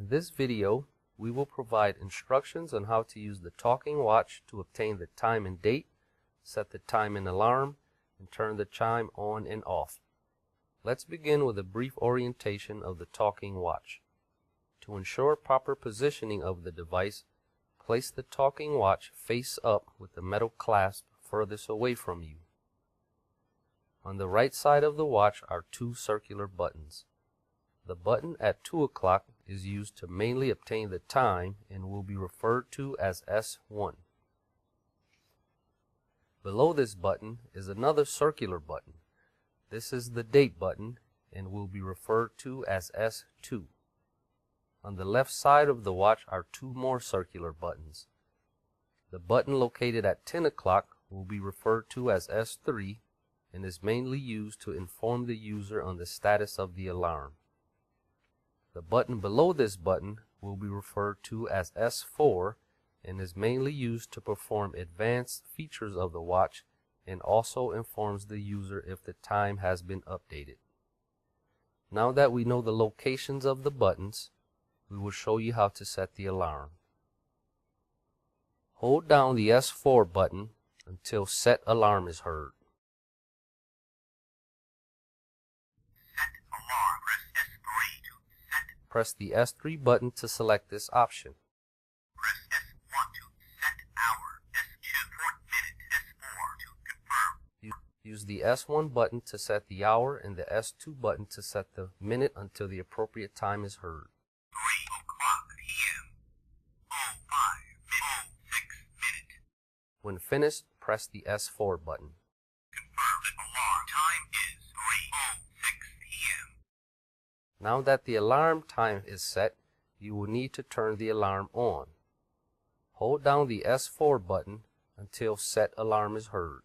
In this video, we will provide instructions on how to use the talking watch to obtain the time and date, set the time and alarm, and turn the chime on and off. Let's begin with a brief orientation of the talking watch. To ensure proper positioning of the device, place the talking watch face up with the metal clasp furthest away from you. On the right side of the watch are two circular buttons. The button at 2 o'clock is used to mainly obtain the time and will be referred to as S1. Below this button is another circular button. This is the date button and will be referred to as S2. On the left side of the watch are two more circular buttons. The button located at 10 o'clock will be referred to as S3 and is mainly used to inform the user on the status of the alarm. The button below this button will be referred to as S4 and is mainly used to perform advanced features of the watch and also informs the user if the time has been updated. Now that we know the locations of the buttons, we will show you how to set the alarm. Hold down the S4 button until set alarm is heard. Press the S3 button to select this option. Press S1 to set hour, S2 for minute, S4 to confirm. Use the S1 button to set the hour and the S2 button to set the minute until the appropriate time is heard. 3 o'clock p.m. 05:06 minute. When finished, press the S4 button. Confirm that alarm time is 3:06 p.m. Now that the alarm time is set, you will need to turn the alarm on. Hold down the S4 button until set alarm is heard.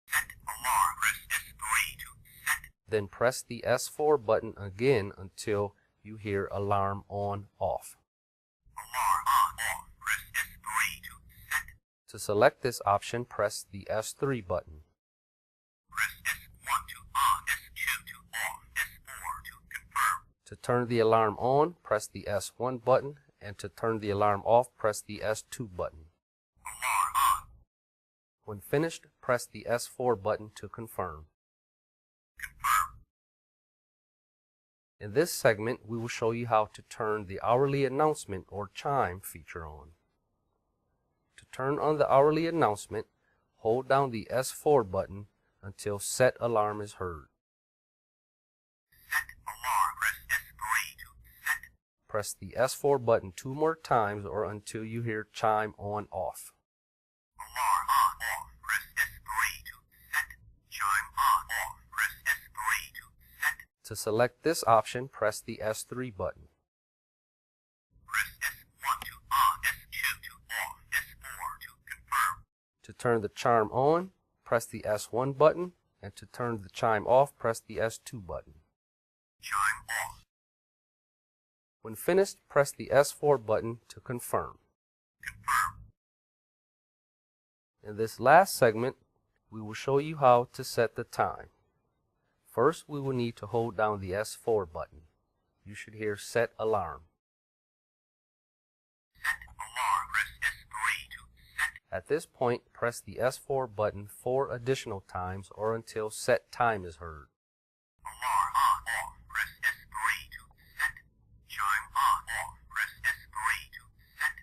Set alarm, press S3 to set. Then press the S4 button again until you hear alarm on off. Alarm on off, press S3 to set. To select this option, press the S3 button. Press S1 to on, S2 to off, S4 to confirm. To turn the alarm on, press the S1 button, and to turn the alarm off, press the S2 button. Alarm on. When finished, press the S4 button to confirm. Confirm. In this segment, we will show you how to turn the hourly announcement or chime feature on. To turn on the hourly announcement, hold down the S4 button until set alarm is heard. Set alarm, press S3 to set. Press the S4 button 2 more times or until you hear chime on off. Alarm on off, press S3 to set. Chime on off, press S3 to set. To select this option, press the S3 button. Press S1 to on, S2 to off, S4 to confirm. To turn the chime on, press the S1 button, and to turn the chime off, press the S2 button. Chime off. When finished, press the S4 button to confirm. Confirm. In this last segment, we will show you how to set the time. First, we will need to hold down the S4 button. You should hear set alarm. Set alarm, press S3 to set. At this point, press the S4 button 4 additional times or until set time is heard. Alarm on off, press S3 to set. Chime on off, press S3 to set.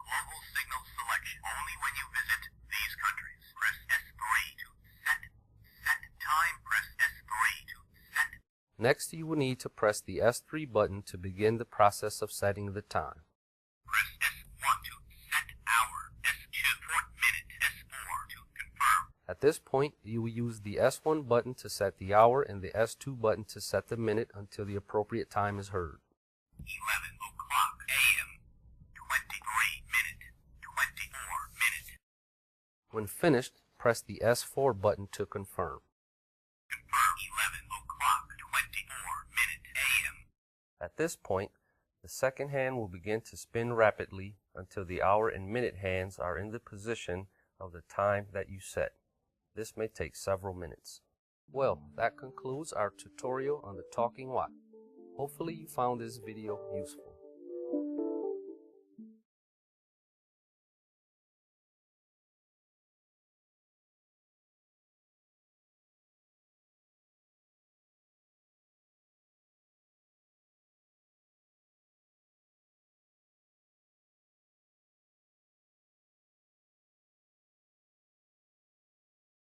Global signal selection only when you visit these countries. Press S3 to set. Set time, press S3 to set. Next, you will need to press the S3 button to begin the process of setting the time. Press S1 to set hour, S2 for minute, S4 to confirm. At this point, you will use the S1 button to set the hour and the S2 button to set the minute until the appropriate time is heard. 11 o'clock a.m. 23 minute, 24 minute. When finished, press the S4 button to confirm. Confirm 11 o'clock 24 minute a.m. At this point, the second hand will begin to spin rapidly until the hour and minute hands are in the position of the time that you set. This may take several minutes. Well, that concludes our tutorial on the talking watch. Hopefully you found this video useful.